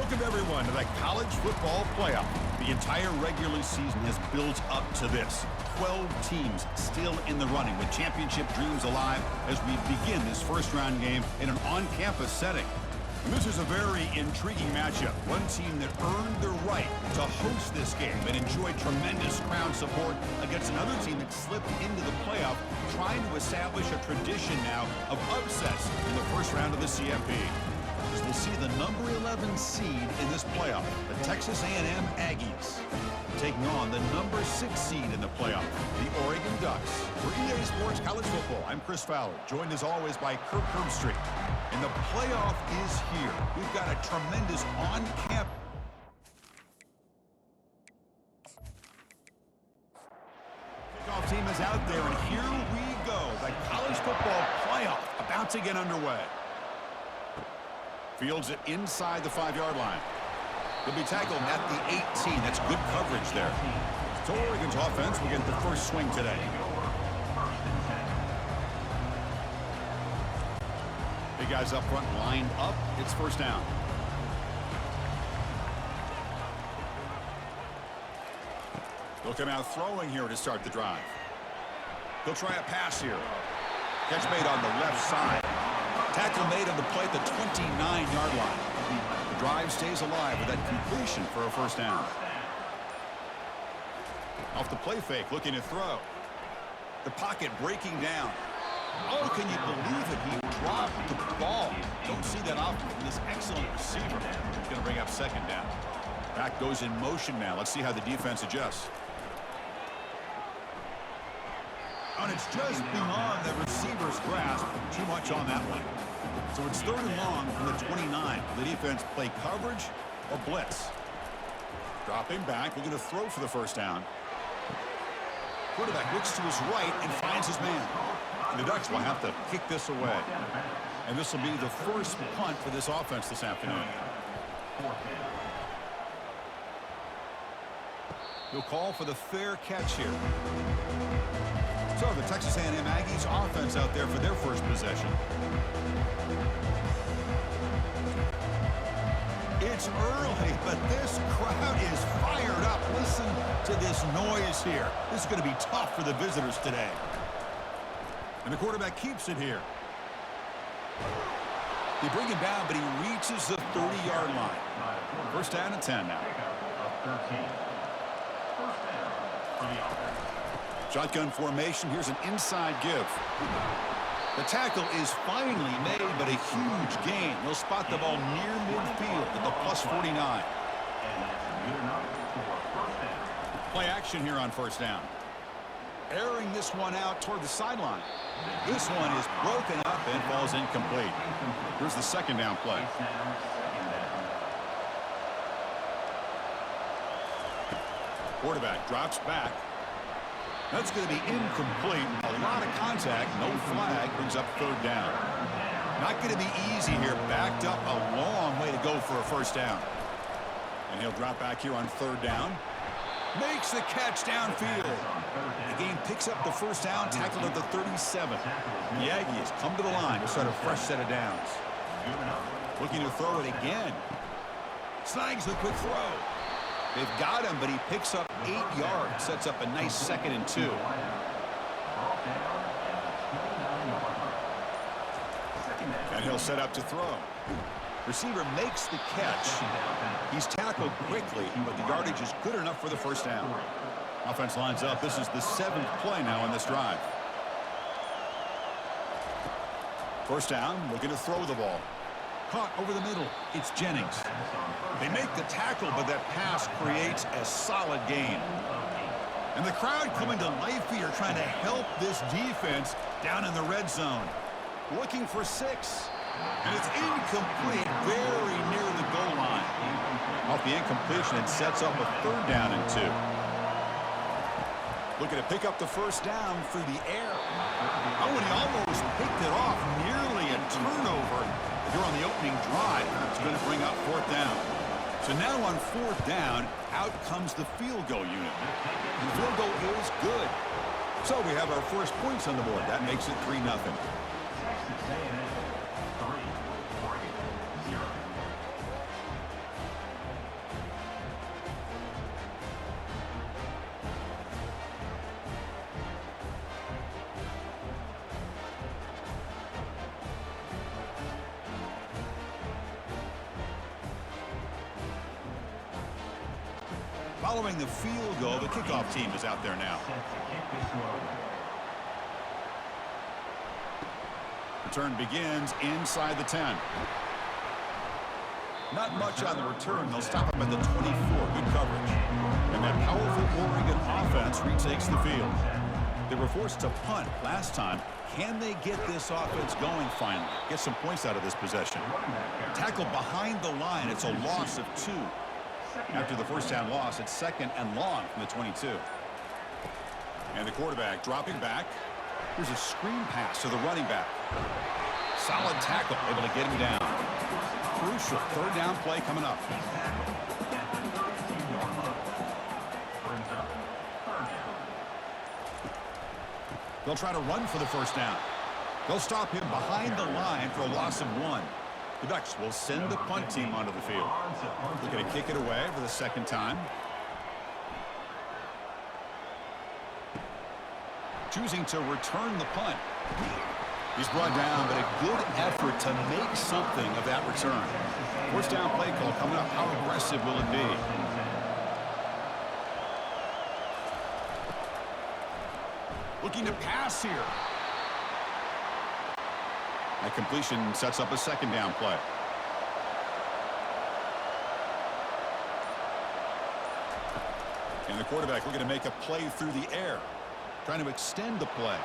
Welcome, everyone, to the college football playoff. The entire regular season has built up to this. 12 teams still in the running with championship dreams alive as we begin this first-round game in an on-campus setting. And this is a very intriguing matchup. One team that earned the right to host this game and enjoyed tremendous crowd support against another team that slipped into the playoff, trying to establish a tradition now of upsets in the first round of the CFP. As we'll see the number 11 seed in this playoff, the Texas A&M Aggies, taking on the number 6 seed in the playoff, the Oregon Ducks. For EA Sports College Football, I'm Chris Fowler, joined as always by Kirk Herbstreit. And the playoff is here. We've got a tremendous on-camp. Kickoff team is out there, and here we go. The college football playoff about to get underway. Fields it inside the 5-yard line. He'll be tackled at the 18. That's good coverage there. So Oregon's offense will get the first swing today. Big guys up front lined up. It's first down. They'll come out throwing here to start the drive. He'll try a pass here. Catch made on the left side. Tackle made on the play at the 29-yard line. The drive stays alive with that completion for a first down. Off the play fake, looking to throw. The pocket breaking down. Oh, can you believe it? He dropped the ball. Don't see that often from this excellent receiver. He's going to bring up second down. Back goes in motion now. Let's see how the defense adjusts. And it's just beyond the receiver's grasp. Too much on that one. So it's 3rd and long from the 29. The defense play coverage or blitz. Dropping back, looking to throw for the first down. Quarterback looks to his right and finds his man. And the Ducks will have to kick this away. And this will be the first punt for this offense this afternoon. He'll call for the fair catch here. So the Texas A&M Aggies offense out there for their first possession. It's early, but this crowd is fired up. Listen to this noise here. This is going to be tough for the visitors today. And the quarterback keeps it here. They bring him down, but he reaches the 30-yard line. First down and 10 now. Shotgun formation. Here's an inside give. The tackle is finally made, but a huge gain. They'll spot the ball near midfield at the plus 49. Play action here on first down. Airing this one out toward the sideline. This one is broken up and falls incomplete. Here's the second down play. Quarterback drops back. That's going to be incomplete. A lot of contact, no flag, brings up 3rd down. Not going to be easy here. Backed up a long way to go for a first down. And he'll drop back here on 3rd down. Makes the catch downfield. The game picks up the first down, tackled at the 37. The Aggies come to the line to start a fresh set of downs. Looking to throw it again. Snags the quick throw. They've got him, but he picks up 8 yards. Sets up a nice 2nd and 2. And he'll set up to throw. Receiver makes the catch. He's tackled quickly, but the yardage is good enough for the first down. Offense lines up. This is the 7th play now on this drive. First down, looking to throw the ball. Caught over the middle. It's Jennings. They make the tackle, but that pass creates a solid gain. And the crowd coming to life here, trying to help this defense down in the red zone. Looking for 6. And it's incomplete, very near the goal line. Off the incompletion, it sets up a 3rd down and 2. Looking to pick up the first down through the air. Oh, and he almost picked it off. Nearly a turnover. Here on the opening drive, it's going to bring up 4th down. So now on 4th down, out comes the field goal unit. The field goal is good. So we have our first points on the board. That makes it 3-0. Following the field goal, the kickoff team is out there now. Return begins inside the 10. Not much on the return. They'll stop him at the 24. Good coverage. And that powerful Oregon offense retakes the field. They were forced to punt last time. Can they get this offense going finally? Get some points out of this possession. Tackle behind the line. It's a loss of 2. After the first down loss, it's 2nd and long from the 22. And the quarterback dropping back. Here's a screen pass to the running back. Solid tackle, able to get him down. Crucial 3rd down play coming up. They'll try to run for the first down. They'll stop him behind the line for a loss of 1. The Ducks will send the punt team onto the field. They're going to kick it away for the 2nd time. Choosing to return the punt. He's brought down, but a good effort to make something of that return. First down play call coming up. How aggressive will it be? Looking to pass here. That completion sets up a 2nd down play. And the quarterback looking to make a play through the air. Trying to extend the play.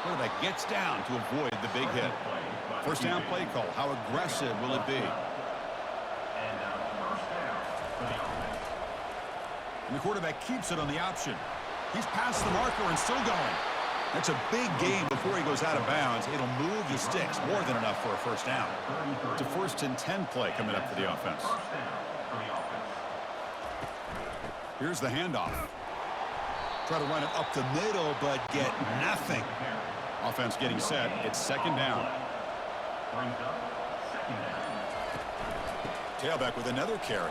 Quarterback gets down to avoid the big hit. First down play call. How aggressive will it be? And the quarterback keeps it on the option. He's past the marker and still going. That's a big gain before he goes out of bounds. It'll move the sticks more than enough for a first down. It's a 1st and 10 play coming up for the offense. Here's the handoff. Try to run it up the middle, but get nothing. Offense getting set. It's 2nd down. Tailback with another carry.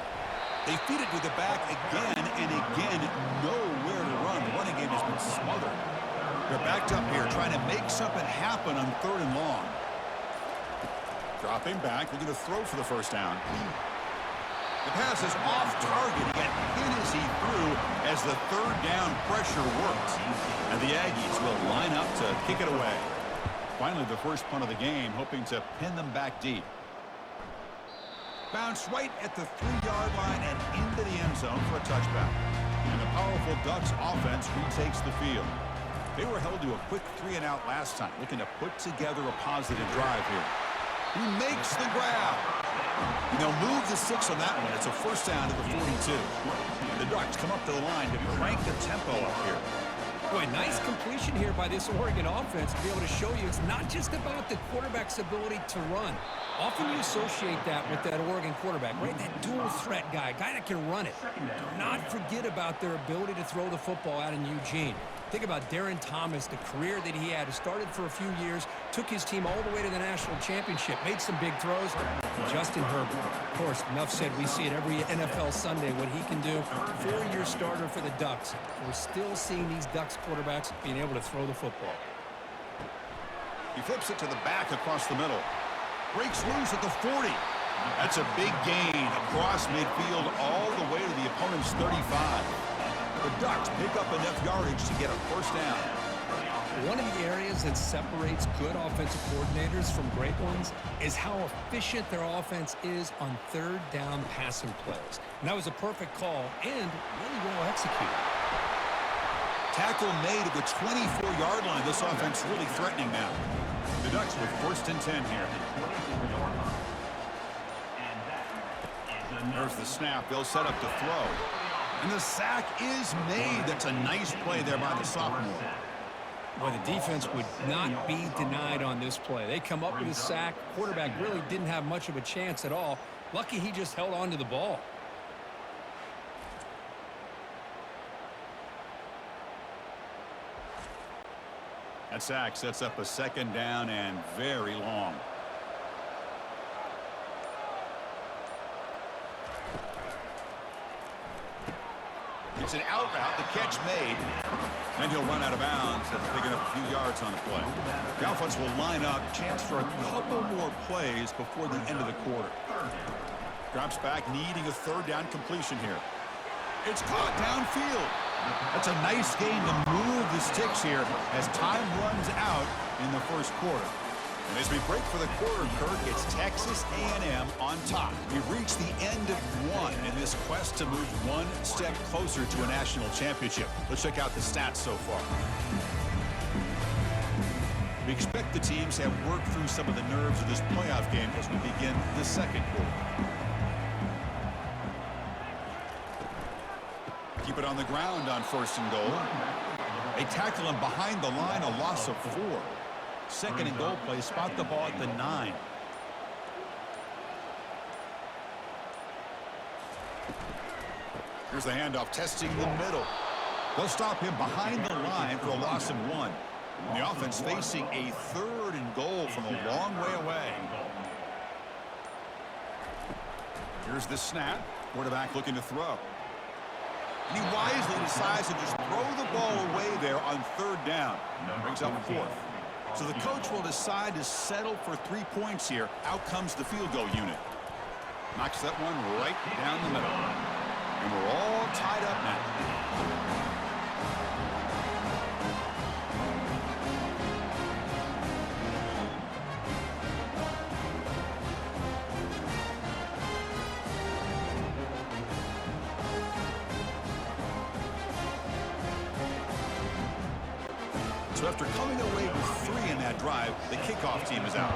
They feed it to the back again and again. Nowhere to run. The running game has been smothered. They're backed up here trying to make something happen on 3rd and long. Dropping back. Looking to throw for the first down. The pass is off target. He got hit as he threw as the 3rd down pressure worked. And the Aggies will line up to kick it away. Finally, the first punt of the game, hoping to pin them back deep. Bounce right at the 3-yard line and into the end zone for a touchback. And the powerful Ducks offense retakes the field. They were held to a quick 3-and-out last time, looking to put together a positive drive here. He makes the grab. And they'll move the 6 on that one. It's a first down to the 42. The Ducks come up to the line to crank the tempo up here. Boy, nice completion here by this Oregon offense to be able to show you it's not just about the quarterback's ability to run. Often you associate that with that Oregon quarterback, right? That dual threat guy that can run it. Do not forget about their ability to throw the football out in Eugene. Think about Darren Thomas, the career that he had. He started for a few years, took his team all the way to the national championship, made some big throws. Justin Herbert, of course, enough said. We see it every NFL Sunday, what he can do. 4-year starter for the Ducks. We're still seeing these Ducks quarterbacks being able to throw the football. He flips it to the back across the middle. Breaks loose at the 40. That's a big gain across midfield all the way to the opponent's 35. The Ducks pick up enough yardage to get a first down. One of the areas that separates good offensive coordinators from great ones is how efficient their offense is on 3rd down passing plays. And that was a perfect call and really well executed. Tackle made at the 24-yard line. This offense really threatening now. The Ducks with 1st and 10 here. There's the snap. They'll set up to throw. And the sack is made. That's a nice play there by the sophomore. Boy, the defense would not be denied on this play. They come up with a sack. Quarterback really didn't have much of a chance at all. Lucky he just held on to the ball. That sack sets up a 2nd down and very long. It's an out route, the catch made, and he'll run out of bounds after picking up a few yards on the play. The offense will line up, chance for a couple more plays before the end of the quarter. Drops back, needing a 3rd down completion here. It's caught downfield. That's a nice gain to move the sticks here as time runs out in the first quarter. And as we break for the quarter, Kirk, it's Texas A&M on top. We've reached the end of one in this quest to move one step closer to a national championship. Let's check out the stats so far. We expect the teams have worked through some of the nerves of this playoff game as we begin the second quarter. Keep it on the ground on 1st and goal. They tackle him behind the line, a loss of 4. 2nd and goal play, spot the ball at the 9. Here's the handoff, testing the middle. They'll stop him behind the line for a loss of 1. And the offense facing a 3rd and goal from a long way away. Here's the snap. Quarterback looking to throw. And he wisely decides to just throw the ball away there on 3rd down. Brings up 4th. So the coach will decide to settle for 3 points here. Out comes the field goal unit. Knocks that one right down the middle. And we're all tied up now. So after coming away with 3 in that drive, the kickoff team is out.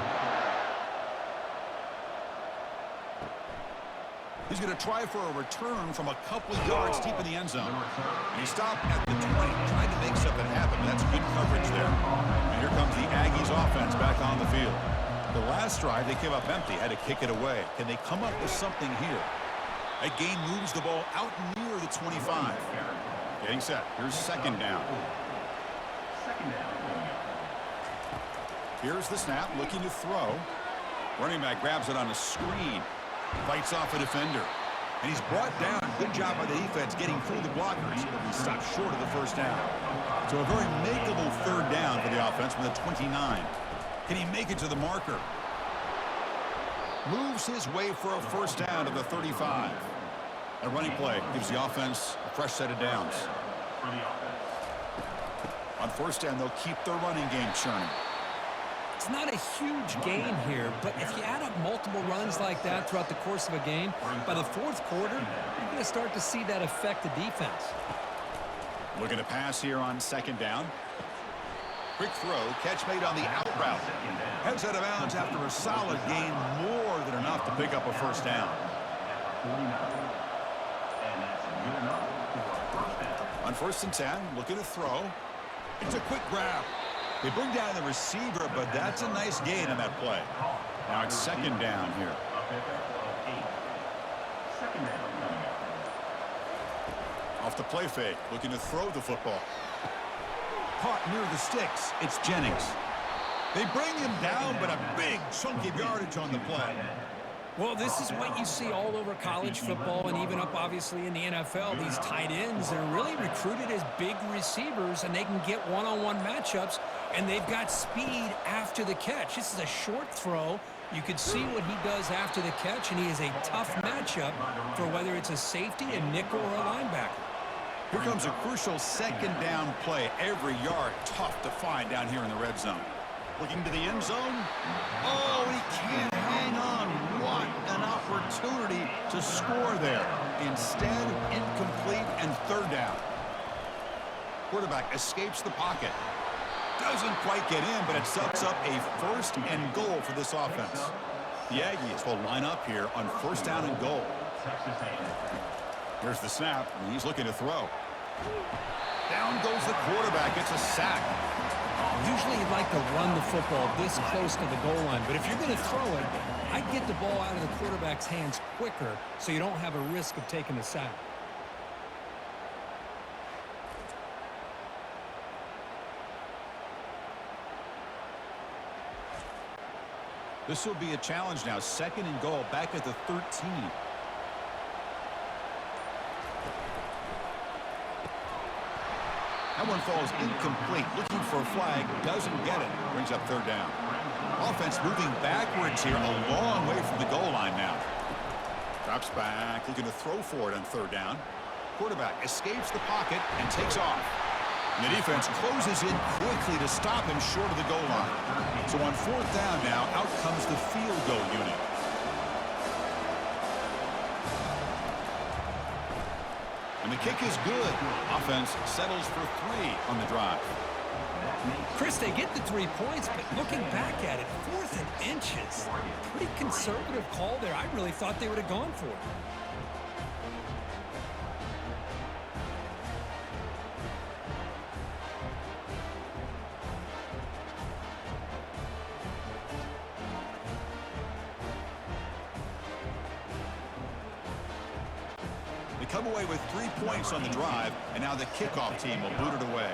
He's going to try for a return from a couple of yards deep in the end zone. And he stopped at the 20, trying to make something happen. That's good coverage there. And here comes the Aggies offense back on the field. The last drive, they came up empty, had to kick it away. Can they come up with something here? That gain moves the ball out near the 25. Getting set. Here's 2nd down. Here's the snap, looking to throw. Running back grabs it on a screen. Fights off a defender. And he's brought down. Good job by the defense getting through the blockers. But he stopped short of the 1st down. So a very makeable 3rd down for the offense from the 29. Can he make it to the marker? Moves his way for a 1st down to the 35. A running play gives the offense a fresh set of downs. On 1st down, they'll keep their running game churning. It's not a huge gain here, but if you add up multiple runs like that throughout the course of a game, by the 4th quarter, you're going to start to see that affect the defense. Looking to pass here on 2nd down. Quick throw, catch made on the out route. Heads out of bounds after a solid gain, more than enough to pick up a 1st down. On 1st and 10, looking to throw. It's a quick grab. They bring down the receiver, but that's a nice gain on that play. Now it's 2nd down here. Off the play fake, looking to throw the football. Caught near the sticks. It's Jennings. They bring him down, but a big chunk of yardage on the play. Well, this is what you see all over college football and even up, obviously, in the NFL. These tight ends are really recruited as big receivers, and they can get one-on-one matchups, and they've got speed after the catch. This is a short throw. You could see what he does after the catch, and he is a tough matchup for whether it's a safety, a nickel, or a linebacker. Here comes a crucial 2nd down play. Every yard tough to find down here in the red zone. Looking to the end zone. Oh, he can't hang on. What an opportunity to score there. Instead, incomplete and 3rd down. Quarterback escapes the pocket. Doesn't quite get in, but it sets up a 1st and goal for this offense. The Aggies will line up here on 1st down and goal. Here's the snap, and he's looking to throw. Down goes the quarterback. It's a sack. Usually you'd like to run the football this close to the goal line, but if you're going to throw it, I'd get the ball out of the quarterback's hands quicker so you don't have a risk of taking a sack. This will be a challenge now. 2nd and goal, back at the 13. That one falls incomplete. Looking for a flag. Doesn't get it. Brings up 3rd down. Offense moving backwards here. A long way from the goal line now. Drops back. Looking to throw for it on 3rd down. quarterback escapes the pocket and takes off. And the defense closes in quickly to stop him short of the goal line. So on fourth down now, out comes the field goal unit. And the kick is good. Offense settles for 3 on the drive. Chris, they get the 3 points, but looking back at it, 4th and inches. Pretty conservative call there. I really thought they would have gone for it. They come away with 3 points on the drive, and now the kickoff team will boot it away.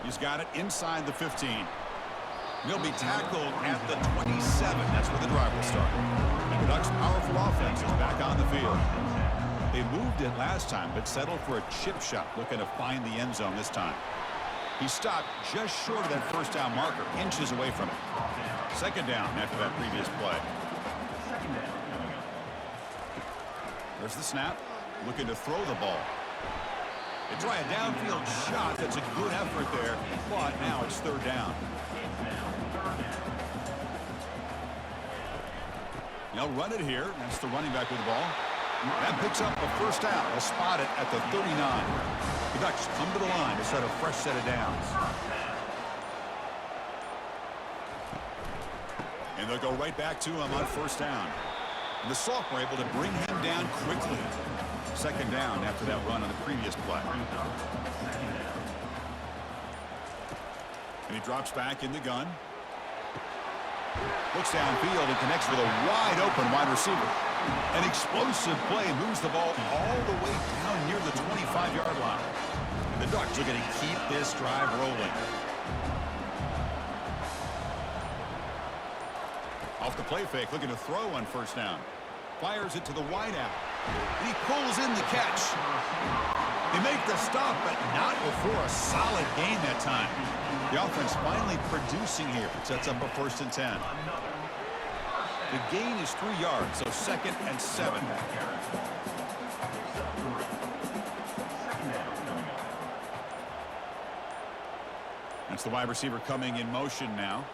He's got it inside the 15. He'll be tackled at the 27. That's where the drive will start. And the Ducks' powerful offense is back on the field. They moved it last time, but settled for a chip shot, looking to find the end zone this time. He stopped just short of that first down marker, inches away from it. Second down after that previous play. There's the snap, looking to throw the ball. They try a downfield shot. That's a good effort there, but now it's third down. They'll run it here. That's the running back with the ball. That picks up a first down. They'll spot it at the 39. The Ducks come to the line to set a fresh set of downs. And they'll go right back to him on first down. And the sophomore able to bring him down quickly. Second down after that run on the previous play. And he drops back in the gun. Looks downfield and connects with a wide-open wide receiver. An explosive play moves the ball all the way down near the 25-yard line. And the Ducks are going to keep this drive rolling. Off the play fake, looking to throw on first down. Fires it to the wideout. He pulls in the catch. They make the stop, but not before a solid gain that time. The offense finally producing here. Sets up a 1st and 10. The gain is 3 yards, so 2nd and 7. That's the wide receiver coming in motion now.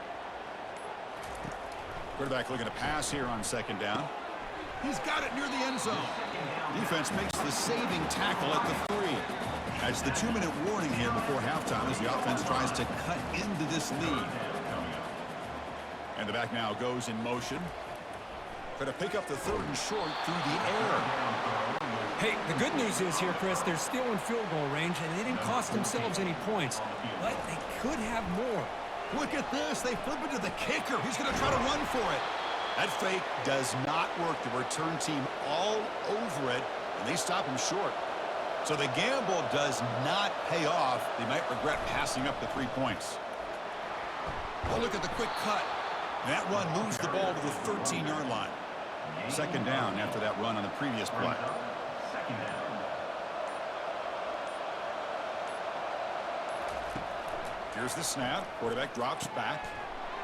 Quarterback looking to pass here on second down. He's got it near the end zone. Defense makes the saving tackle at the 3. That's the 2-minute warning here before halftime as the offense tries to cut into this lead. And the back now goes in motion. Going to pick up the 3rd and short through the air. Hey, the good news is here, Chris, they're still in field goal range, and they didn't cost themselves any points. But they could have more. Look at this. They flip it to the kicker. He's going to try to run for it. That fake does not work. The return team all over it, and they stop him short. So the gamble does not pay off. They might regret passing up the 3 points. Oh, look at the quick cut. That run moves the ball to the 13-yard line. Second down after that run on the previous play. Here's the snap. Quarterback drops back.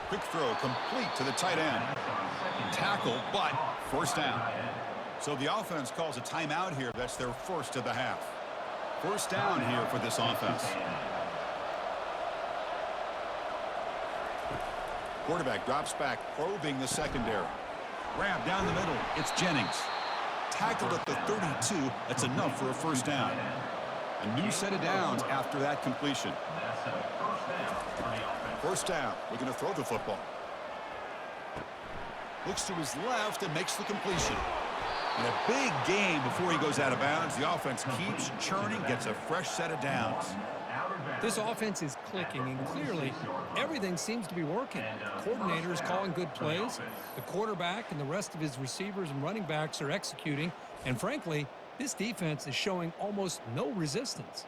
Quick throw complete to the tight end. Tackle, but first down. So the offense calls a timeout here. That's their first of the half. First down here for this offense. Quarterback drops back, probing the secondary. Grab down the middle. It's Jennings. Tackled at the 32. That's enough for a first down. A new set of downs after that completion. First down. Looking to throw the football. Looks to his left and makes the completion. And a big gain before he goes out of bounds. The offense keeps churning, gets a fresh set of downs. This offense is clicking, and clearly everything seems to be working. The coordinator is calling good plays. The quarterback and the rest of his receivers and running backs are executing. And frankly, this defense is showing almost no resistance.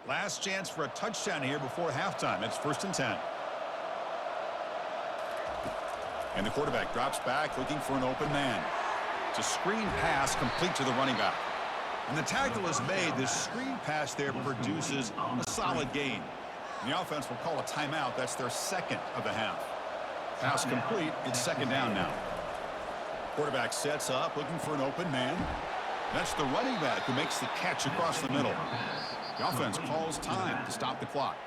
Last chance for a touchdown here before halftime. It's 1st and 10. And the quarterback drops back looking for an open man. It's a screen pass complete to the running back. And the tackle is made. This screen pass there produces a solid gain. And the offense will call a timeout. That's their second of the half. Pass complete. It's second down now. Quarterback sets up, looking for an open man. That's the running back who makes the catch across the middle. The offense calls time to stop the clock.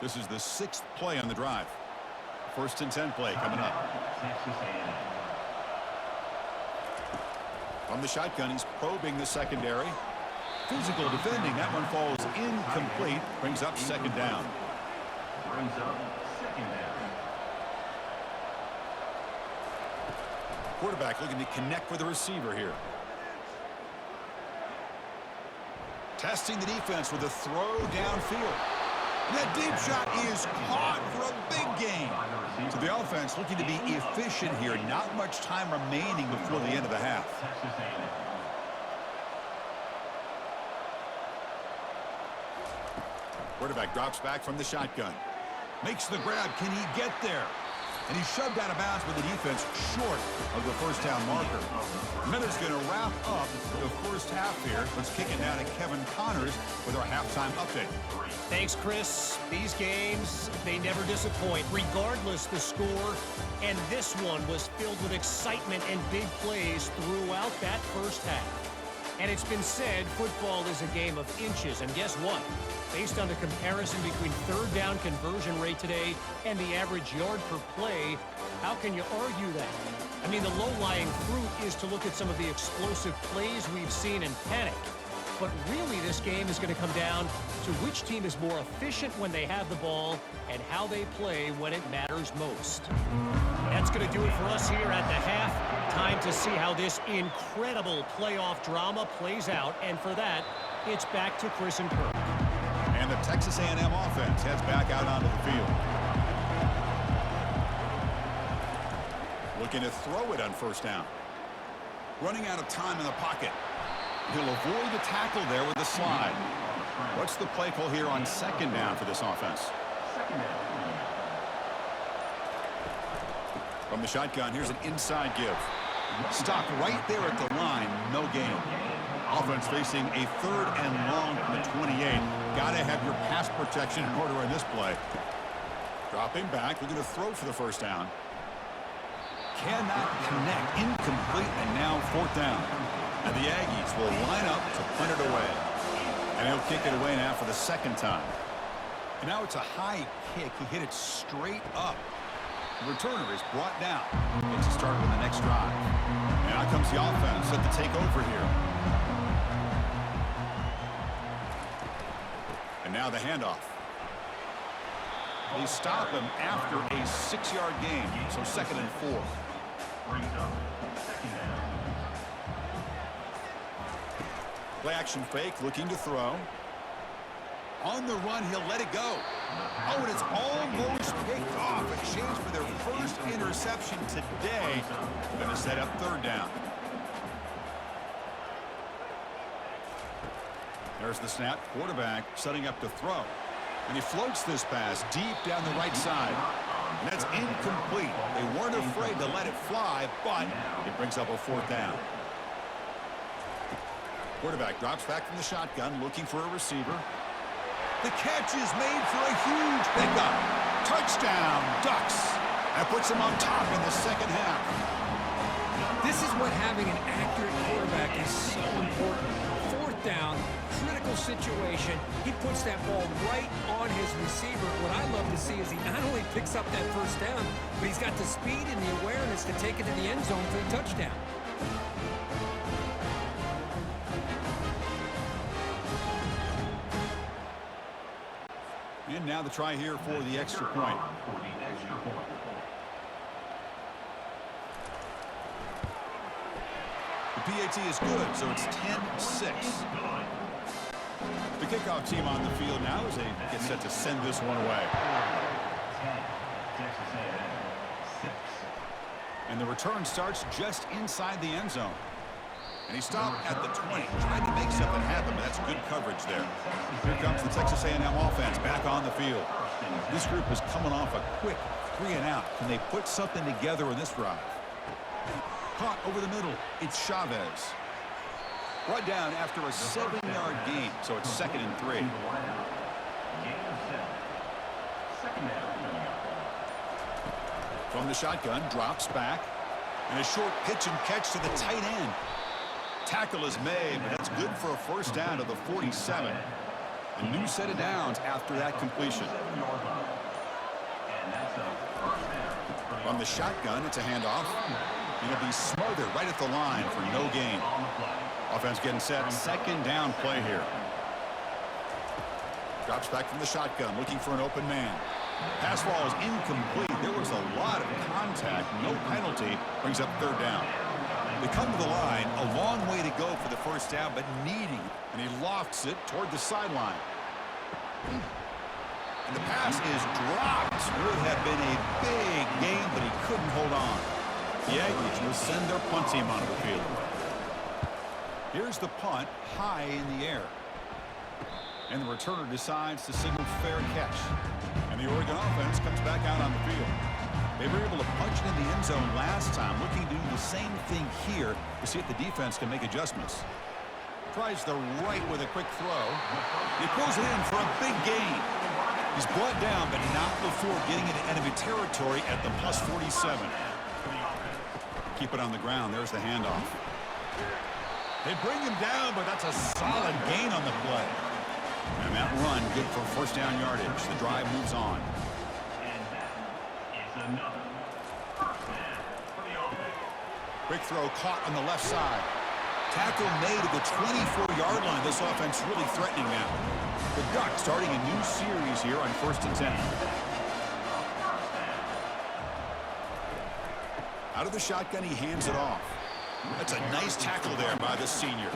This is the 6th play on the drive. First and 10 play coming up. From the shotgun, he's probing the secondary. Physical defending. That one falls incomplete. Brings up second down. Quarterback looking to connect with the receiver here. Testing the defense with a throw downfield. And that deep shot is caught for a big gain. So the offense looking to be efficient here. Not much time remaining before the end of the half. Quarterback drops back from the shotgun. Makes the grab. Can he get there? And he's shoved out of bounds with the defense short of the first down marker. Miller's going to wrap up the first half here. Let's kick it down to Kevin Connors with our halftime update. Thanks, Chris. These games, they never disappoint, regardless the score. And this one was filled with excitement and big plays throughout that first half. And it's been said football is a game of inches. And guess what? Based on the comparison between third down conversion rate today and the average yard per play, how can you argue that? I mean, the low-lying fruit is to look at some of the explosive plays we've seen and panic. But really, this game is going to come down to which team is more efficient when they have the ball and how they play when it matters most. That's going to do it for us here at the half. Time to see how this incredible playoff drama plays out. And for that, it's back to Chris and Kirk. And the Texas A&M offense heads back out onto the field. Looking to throw it on first down. Running out of time in the pocket. He'll avoid the tackle there with the slide. What's the play call here on second down for this offense? From the shotgun, here's an inside give. Stopped right there at the line, no gain. Offense facing a third and long from the 28. Got to have your pass protection in order in this play. Dropping back, looking to throw for the first down. Cannot connect, incomplete, and now fourth down. And the Aggies will line up to punt it away. And he'll kick it away now for the second time. And now it's a high kick. He hit it straight up. The returner is brought down. Gets it started on the next drive. And out comes the offense set to take over here. And now the handoff. They stop him after a 6-yard gain. So second and 4. Play action fake, looking to throw. On the run, he'll let it go. Oh, and it's almost picked off. A chance for their first interception today. Going to set up third down. There's the snap. Quarterback setting up to throw. And he floats this pass deep down the right side. And that's incomplete. They weren't afraid to let it fly, but it brings up a fourth down. Quarterback drops back from the shotgun, looking for a receiver. The catch is made for a huge pickup. Touchdown, Ducks. That puts them on top in the second half. This is what having an accurate quarterback is so important. Fourth down, critical situation. He puts that ball right on his receiver. What I love to see is he not only picks up that first down, but he's got the speed and the awareness to take it to the end zone for the touchdown. And now the try here for the extra point. The PAT is good, so it's 10-6. The kickoff team on the field now as they get set to send this one away. And the return starts just inside the end zone. And he stopped at the 20, trying to make something happen, but that's good coverage there. Here comes the Texas A&M offense back on the field. This group is coming off a quick 3-and-out. Can they put something together in this drive? Caught over the middle. It's Chavez. Brought down after a 7-yard gain, so it's second and 3. From the shotgun, drops back. And a short pitch and catch to the tight end. Tackle is made, but that's good for a first down to the 47. A new set of downs after that completion. From the shotgun, it's a handoff. And it'll be smothered right at the line for no gain. Offense getting set. Second down play here. Drops back from the shotgun, looking for an open man. Pass ball is incomplete. There was a lot of contact. No penalty. Brings up third down. They come to the line. A long way to go for the first down, but needing it. And he lofts it toward the sideline. And the pass is dropped. Would have been a big game, but he couldn't hold on. The Aggies will send their punt team onto the field. Here's the punt, high in the air. And the returner decides to signal fair catch. And the Oregon offense comes back out on the field. They were able to punch it in the end zone last time, looking to do the same thing here to see if the defense can make adjustments. Tries the right with a quick throw. He pulls it in for a big gain. He's brought down, but not before getting into enemy territory at the plus 47. Keep it on the ground. There's the handoff. They bring him down, but that's a solid gain on the play. And that run, good for first down yardage. The drive moves on. Quick throw caught on the left side. Tackle made at the 24-yard line. This offense really threatening now. The Ducks starting a new series here on 1st and 10. Out of the shotgun, he hands it off. That's a nice tackle there by the senior.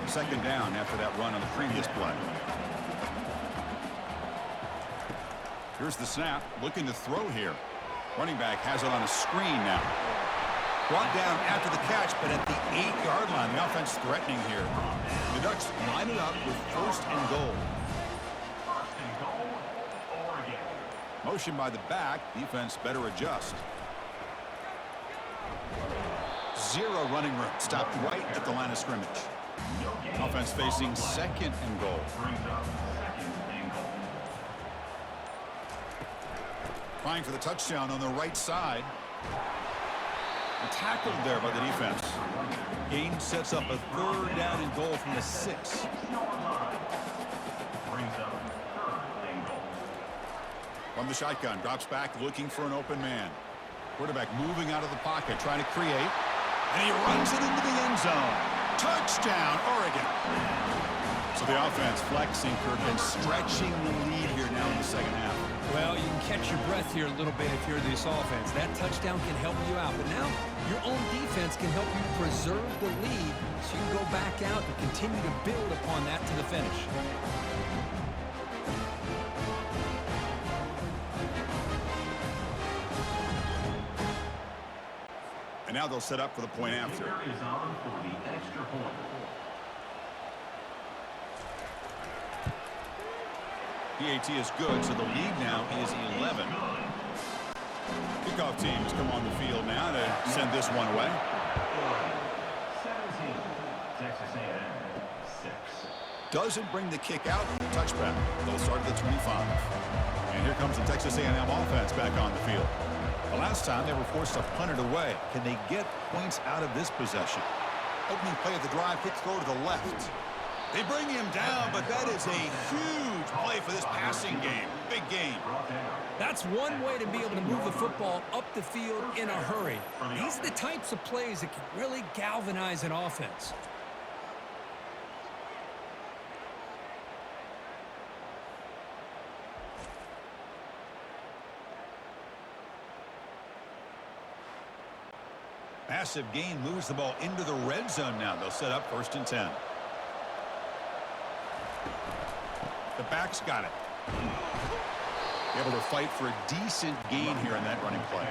Second down after that run on the previous play. Here's the snap, looking to throw here. Running back has it on a screen now. Brought down after the catch, but at the 8-yard line, the offense threatening here. The Ducks line it up with 1st and goal. Motion by the back, defense better adjust. Zero running room, stopped right at the line of scrimmage. Offense facing 2nd and goal. Trying for the touchdown on the right side. And tackled there by the defense. Gain sets up a 3rd down and goal from the 6. From the shotgun, drops back, looking for an open man. Quarterback moving out of the pocket, trying to create. And he runs it into the end zone. Touchdown, Oregon. So the offense flexing, Kirk, and stretching the lead here now in the second half. Well, you can catch your breath here a little bit if you're this offense. That touchdown can help you out. But now your own defense can help you preserve the lead so you can go back out and continue to build upon that to the finish. And now they'll set up for the point after. PAT is good, so the lead now is 11. Kickoff teams come on the field now to send this one away. 17, Texas A&M, 6. Doesn't bring the kick out. Touchback. They'll start at the 25. And here comes the Texas A&M offense back on the field. The last time they were forced to punt it away. Can they get points out of this possession? Opening play of the drive, quick throw to the left. They bring him down, but that is a huge play for this passing game. Big game. That's one way to be able to move the football up the field in a hurry. These are the types of plays that can really galvanize an offense. Massive gain moves the ball into the red zone now. They'll set up 1st and 10. The back's got it. Able to fight for a decent gain here in that running play.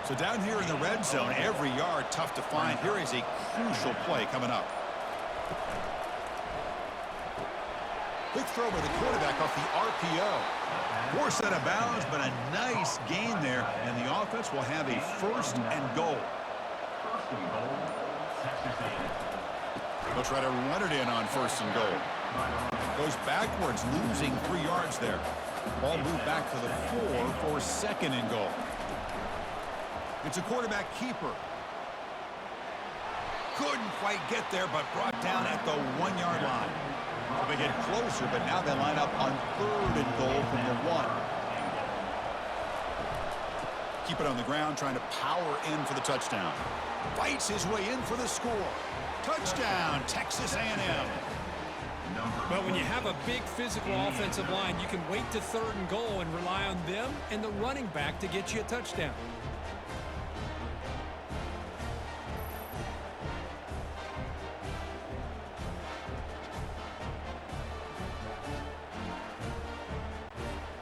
So down here in the red zone, every yard tough to find. Here is a crucial play coming up. Quick throw by the quarterback off the RPO. Forced out of bounds, but a nice gain there. And the offense will have a 1st and goal. They'll try to run it in on 1st and goal. Goes backwards, losing 3 yards there. Ball moved back to the 4 for 2nd and goal. It's a quarterback keeper. Couldn't quite get there, but brought down at the 1-yard line. So they get closer, but now they line up on 3rd and goal from the 1. Keep it on the ground, trying to power in for the touchdown. Fights his way in for the score. Touchdown, Texas A&M. Well, when you have a big physical offensive line, you can wait to 3rd and goal and rely on them and the running back to get you a touchdown.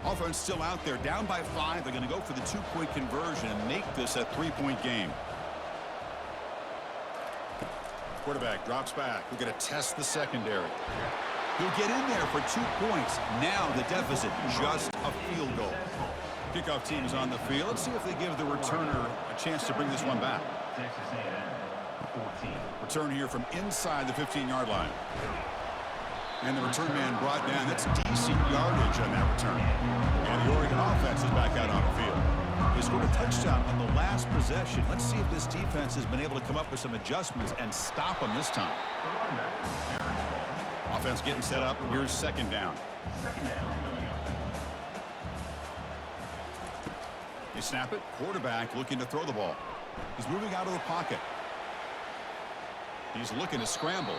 Offense still out there, down by 5. They're going to go for the 2-point conversion and make this a 3-point game. Quarterback drops back. We're going to test the secondary. He'll get in there for 2 points. Now the deficit, just a field goal. Kickoff team's on the field. Let's see if they give the returner a chance to bring this one back. Texas A&M 14. Return here from inside the 15-yard line. And the return man brought down. That's decent yardage on that return. And the Oregon offense is back out on the field. They scored a touchdown on the last possession. Let's see if this defense has been able to come up with some adjustments and stop them this time. Offense getting set up. Here's 2nd down. They snap it. Quarterback looking to throw the ball. He's moving out of the pocket. He's looking to scramble.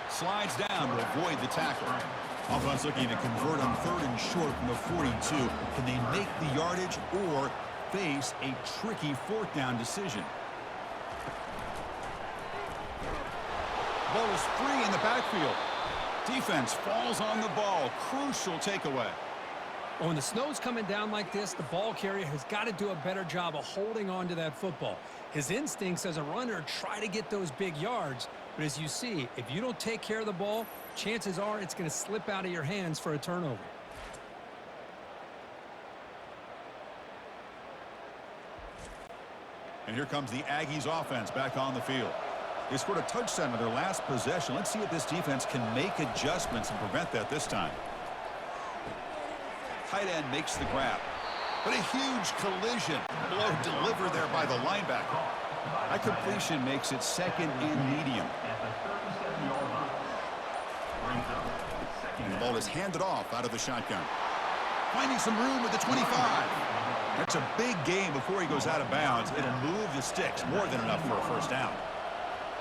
Slides down to avoid the tackle. Offense looking to convert on 3rd and short from the 42. Can they make the yardage or face a tricky 4th down decision? Ball is free in the backfield. Defense falls on the ball. Crucial takeaway. Well, when the snow's coming down like this, the ball carrier has got to do a better job of holding on to that football. His instincts as a runner try to get those big yards, but as you see, if you don't take care of the ball, chances are it's going to slip out of your hands for a turnover. And here comes the Aggies offense back on the field. They scored a touchdown in their last possession. Let's see if this defense can make adjustments and prevent that this time. Tight end makes the grab. But a huge collision. Blow delivered there by the linebacker. That completion makes it 2nd and medium. And the ball is handed off out of the shotgun. Finding some room with the 25. That's a big gain before he goes out of bounds. It'll move the sticks. More than enough for a 1st down.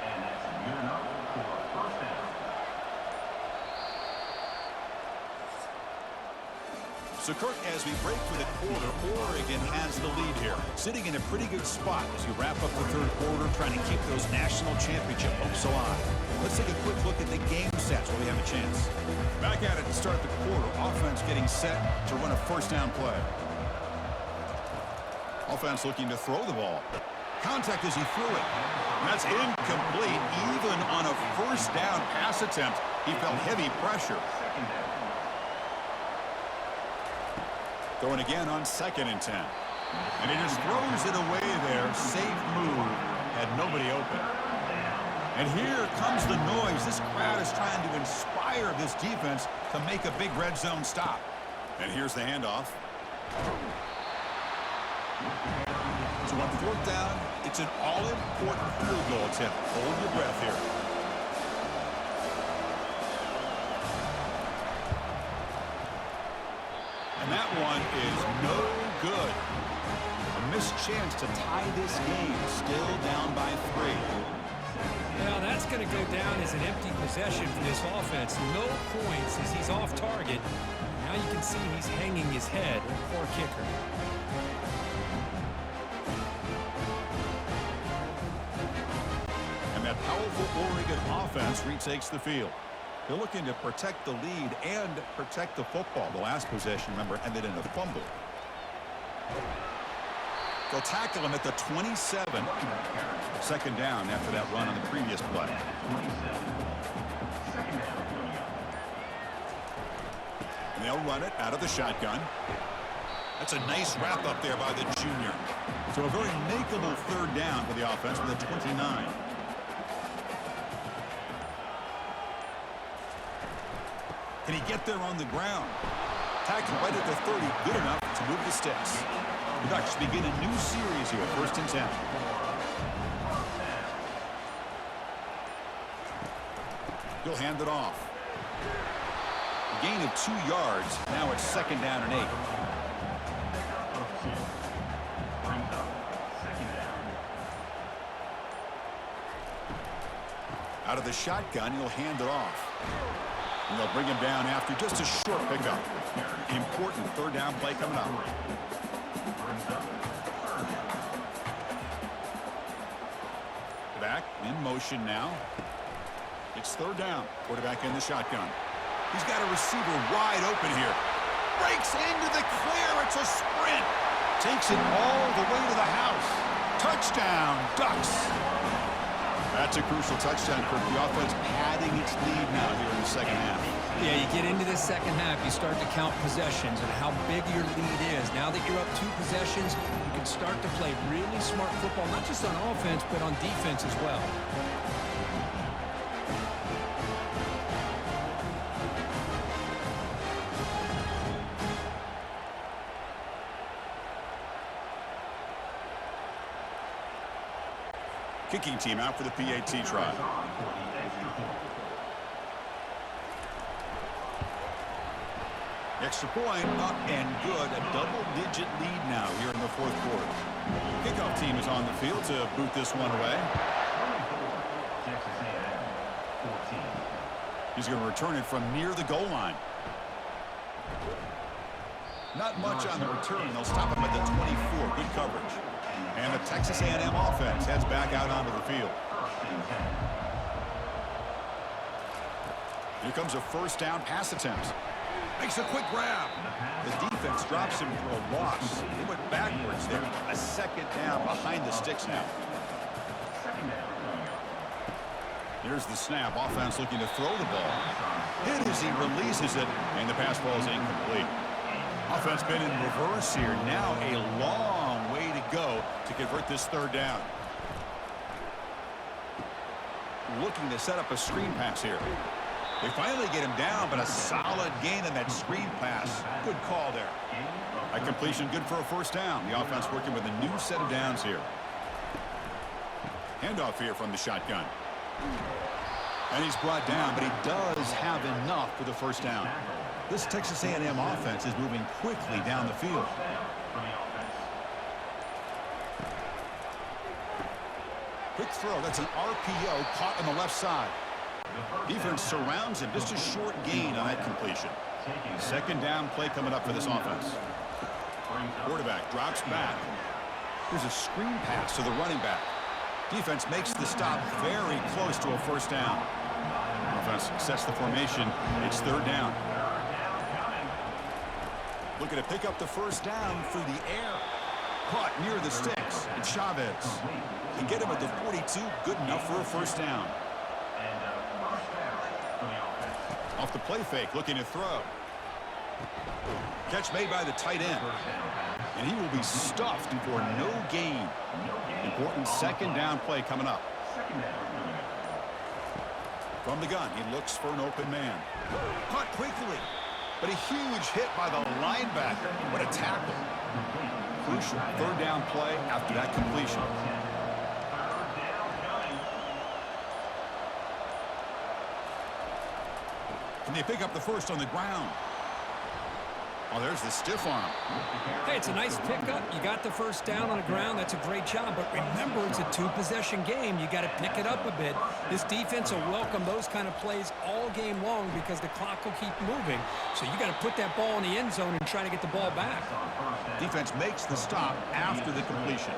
And that's good enough for a 1st down. So, Kirk, as we break for the quarter, Oregon has the lead here. Sitting in a pretty good spot as you wrap up the 3rd quarter, trying to keep those national championship hopes alive. Let's take a quick look at the game stats while we have a chance. Back at it to start the quarter. Offense getting set to run a 1st down play. Offense looking to throw the ball. Contact as he threw it. And that's incomplete. Even on a 1st down pass attempt, he felt heavy pressure. Going again on 2nd and 10. And he just throws it away there. Safe move. Had nobody open. And here comes the noise. This crowd is trying to inspire this defense to make a big red zone stop. And here's the handoff. So on 4th down, it's an all-important field goal attempt. Hold your breath here. And that one is no good. A missed chance to tie this game. Still down by 3. Now that's going to go down as an empty possession for this offense. No points as he's off target. Now you can see he's hanging his head. Poor kicker. And that powerful Oregon offense retakes the field. They're looking to protect the lead and protect the football. The last possession, remember, ended in a fumble. They'll tackle him at the 27. 2nd down after that run on the previous play. And they'll run it out of the shotgun. That's a nice wrap up there by the junior. So a very makeable 3rd down for the offense with a 29. Can he get there on the ground? Tackled right at the 30. Good enough to move the sticks. The Ducks begin a new series here, 1st and 10. He'll hand it off. A gain of 2 yards. Now it's 2nd down and 8. Out of the shotgun, he'll hand it off. And they'll bring him down after just a short pickup. Important 3rd down play coming up. Back in motion now. It's 3rd down. Quarterback in the shotgun. He's got a receiver wide open here. Breaks into the clear. It's a sprint. Takes it all the way to the house. Touchdown, Ducks. That's a crucial touchdown for the offense, padding its lead now here in the 2nd half. Yeah, you get into the 2nd half, you start to count possessions and how big your lead is. Now that you're up 2 possessions, you can start to play really smart football, not just on offense, but on defense as well. Kicking team out for the PAT try. Extra point up and good. A double-digit lead now here in the 4th quarter. Kickoff team is on the field to boot this one away. He's going to return it from near the goal line. Not much on the return. They'll stop him at the 24. Good coverage. And the Texas A&M offense heads back out onto the field. Here comes a 1st down pass attempt. Makes a quick grab. The defense drops him for a loss. He went backwards there. A 2nd down behind the sticks now. Here's the snap. Offense looking to throw the ball. Hit as he releases it, and the pass ball is incomplete. Offense been in reverse here. Now a long way to go to convert this 3rd down. Looking to set up a screen pass here. They finally get him down, but a solid gain in that screen pass. Good call there. A completion good for a 1st down. The offense working with a new set of downs here. Handoff here from the shotgun. And he's brought down, but he does have enough for the 1st down. This Texas A&M offense is moving quickly down the field. Quick throw. That's an RPO caught on the left side. Defense surrounds him. Just a short gain on that completion. 2nd down play coming up for this offense. Quarterback drops back. There's a screen pass to the running back. Defense makes the stop very close to a 1st down. Offense sets the formation. It's 3rd down. Looking to pick up the 1st down through the air. Caught near the sticks. And Chavez can get him at the 42. Good enough for a 1st down. Off the play fake, looking to throw. Catch made by the tight end. And he will be stuffed for no gain. Important 2nd down play coming up. From the gun, he looks for an open man. Caught quickly. But a huge hit by the linebacker. What a tackle. Crucial 3rd down play after that completion. Can they pick up the 1st on the ground? Oh, there's the stiff arm. Hey, it's a nice pickup. You got the 1st down on the ground. That's a great job. But remember, it's a 2-possession game. You got to pick it up a bit. This defense will welcome those kind of plays all game long because the clock will keep moving. So you got to put that ball in the end zone and try to get the ball back. Defense makes the stop after the completion.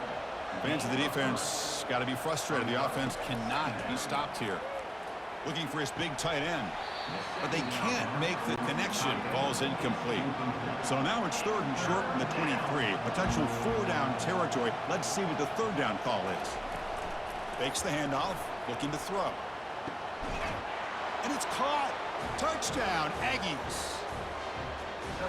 Fans of the defense got to be frustrated. The offense cannot be stopped here. Looking for his big tight end. But they can't make the connection. Ball's incomplete. So now it's 3rd and short from the 23. Potential 4-down territory. Let's see what the 3rd down call is. Fakes the handoff. Looking to throw. And it's caught. Touchdown, Aggies.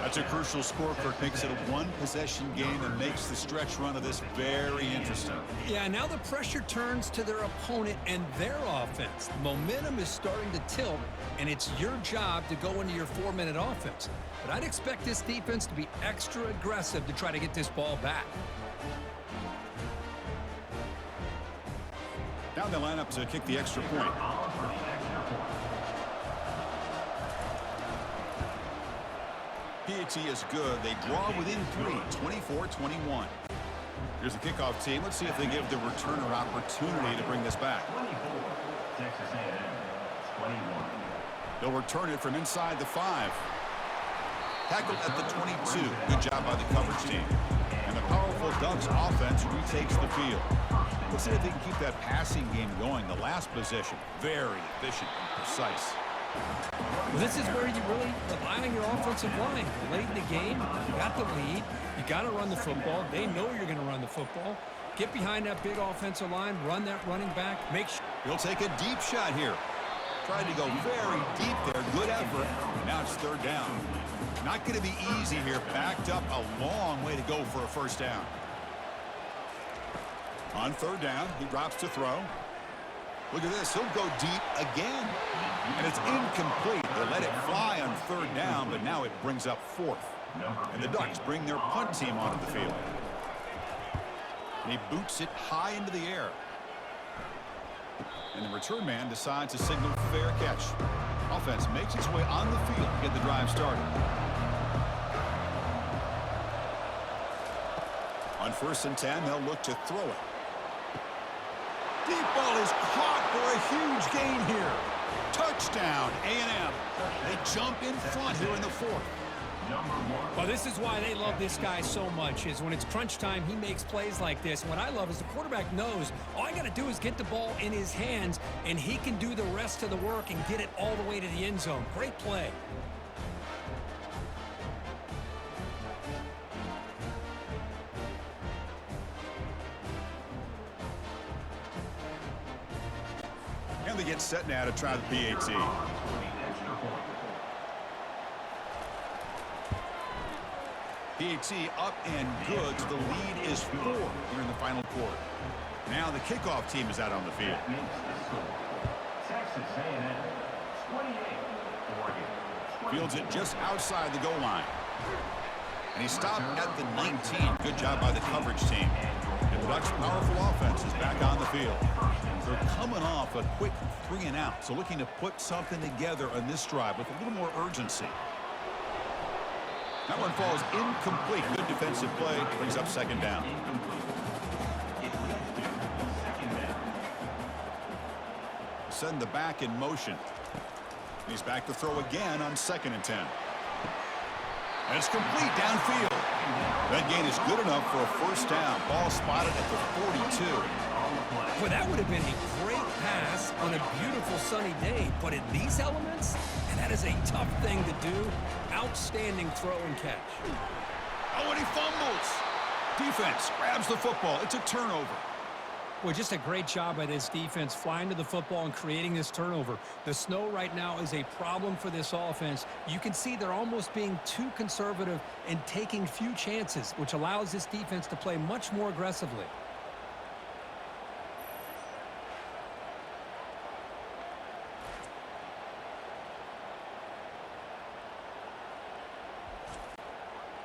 That's a crucial score, Kirk. Makes it a one-possession game and makes the stretch run of this very interesting. Yeah, now the pressure turns to their opponent and their offense. The momentum is starting to tilt, and it's your job to go into your 4-minute offense. But I'd expect this defense to be extra aggressive to try to get this ball back. Now they line up to kick the extra point. PAT is good. They draw within 3, 24-21. Here's the kickoff team. Let's see if they give the returner opportunity to bring this back. 24, Texas A&M, 21. They'll return it from inside the 5. Tackled at the 22. Good job by the coverage team. And the powerful Ducks offense retakes the field. Let's see if they can keep that passing game going. The last possession, very efficient and precise. Well, this is where you really rely on your offensive line. Late in the game, you got the lead. You got to run the football. They know you're going to run the football. Get behind that big offensive line, run that running back. Make sure. He'll take a deep shot here. Tried to go very deep there. Good effort. Now it's 3rd down. Not going to be easy here. Backed up a long way to go for a first down. On 3rd down, he drops to throw. Look at this. He'll go deep again. And it's incomplete. They let it fly on 3rd down, but now it brings up 4th. And the Ducks bring their punt team onto the field. And he boots it high into the air. And the return man decides to signal fair catch. Offense makes its way on the field to get the drive started. On 1st and 10, they'll look to throw it. Deep ball is caught for a huge gain here. Touchdown, A&M. They jump in front here in the 4th. Well, this is why they love this guy so much, is when it's crunch time, he makes plays like this. And what I love is the quarterback knows all I got to do is get the ball in his hands, and he can do the rest of the work and get it all the way to the end zone. Great play. And they get set now to try the PAT. PAT up and good, so the lead is 4 here in the final quarter. Now the kickoff team is out on the field. Texas A&M, 28, Oregon. Fields it just outside the goal line. And he stopped at the 19. Good job by the coverage team. And the Ducks' powerful offense is back on the field. They're coming off a quick 3 and out, so looking to put something together on this drive with a little more urgency. That one falls incomplete. Good defensive play. Brings up 2nd down. Send the back in motion. He's back to throw again on 2nd and 10. And it's complete downfield. That gain is good enough for a first down. Ball spotted at the 42. Well, that would have been a great pass on a beautiful sunny day, but in these elements, and that is a tough thing to do. Outstanding throw and catch. Oh, and he fumbles. Defense grabs the football. It's a turnover. Well, just a great job by this defense flying to the football and creating this turnover. The snow right now is a problem for this offense. You can see they're almost being too conservative and taking few chances, which allows this defense to play much more aggressively.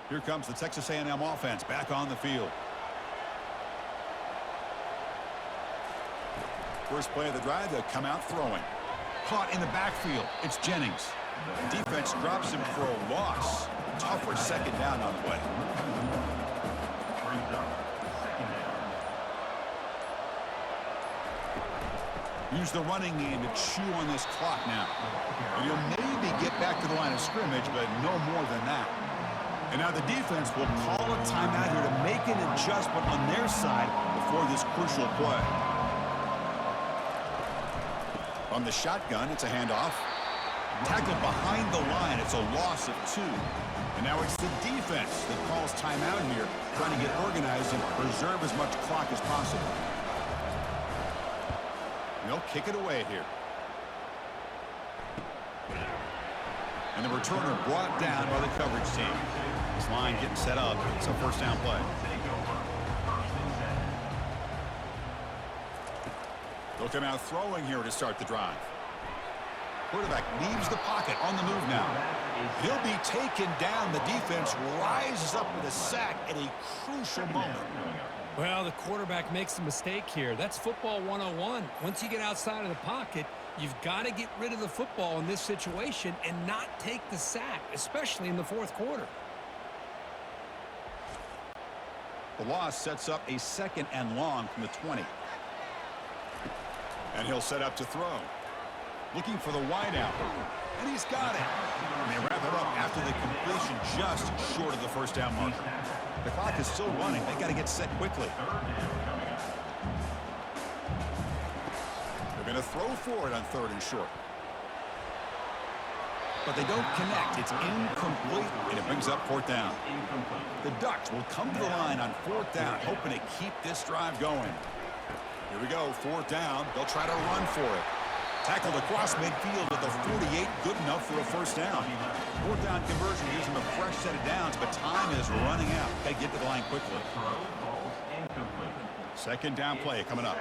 Here comes the Texas A&M offense back on the field. First play of the drive, they'll come out throwing. Caught in the backfield. It's Jennings. Defense drops him for a loss. Tougher 2nd down on the way. Use the running game to chew on this clock now. And you'll maybe get back to the line of scrimmage, but no more than that. And now the defense will call a timeout here to make an adjustment on their side before this crucial play. From the shotgun, it's a handoff. Tackled behind the line, it's a loss of 2. And now it's the defense that calls timeout here, trying to get organized and preserve as much clock as possible. And they'll kick it away here. And the returner brought down by the coverage team. This line getting set up. It's a first down play. They'll come out throwing here to start the drive. Quarterback leaves the pocket on the move now. He'll be taken down. The defense rises up with a sack at a crucial moment. Well, the quarterback makes a mistake here. That's football 101. Once you get outside of the pocket, you've got to get rid of the football in this situation and not take the sack, especially in the fourth quarter. The loss sets up a 2nd and long from the 20. And he'll set up to throw. Looking for the wideout. And he's got it. And they wrap it up after the completion just short of the first down marker. The clock is still running. They got to get set quickly. They're going to throw for it on 3rd and short. But they don't connect. It's incomplete, and it brings up 4th down. The Ducks will come to the line on 4th down, hoping to keep this drive going. Here we go, 4th down. They'll try to run for it. Tackled across midfield at the 48, good enough for a first down. 4th down conversion gives them a fresh set of downs, but time is running out. They get to the line quickly. 2nd down play coming up.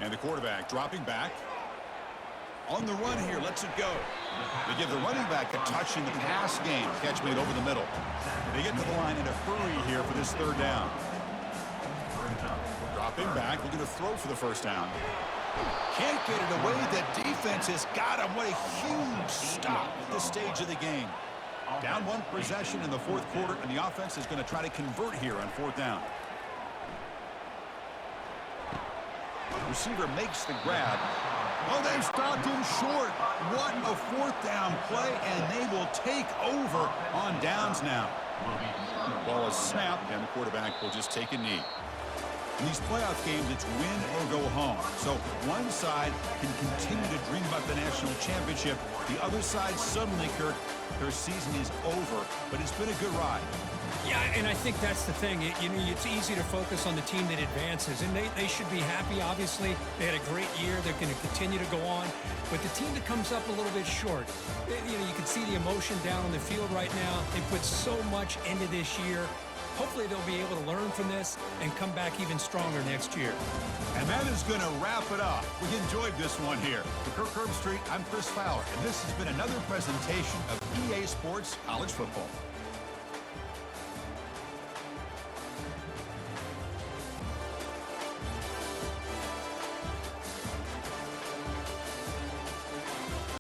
And the quarterback dropping back. On the run here, lets it go. They give the running back a touch in the pass game. Catch made over the middle. They get to the line in a hurry here for this 3rd down. Dropping back, looking to throw for the first down. Can't get it away. The defense has got him. What a huge stop at this stage of the game. Down 1 possession in the 4th quarter, and the offense is going to try to convert here on 4th down. Receiver makes the grab. Oh, they've stopped him short. What a 4th down play, and they will take over on downs now. Ball is snapped, and the quarterback will just take a knee. In these playoff games, it's win or go home. So one side can continue to dream about the national championship. The other side suddenly, Kirk, their season is over, but it's been a good ride. Yeah, and I think that's the thing. It's easy to focus on the team that advances, and they should be happy, obviously. They had a great year. They're going to continue to go on. But the team that comes up a little bit short, you can see the emotion down on the field right now. They put so much into this year. Hopefully they'll be able to learn from this and come back even stronger next year. And that is going to wrap it up. We enjoyed this one here. For Kirk Herbstreit, I'm Chris Fowler, and this has been another presentation of EA Sports College Football.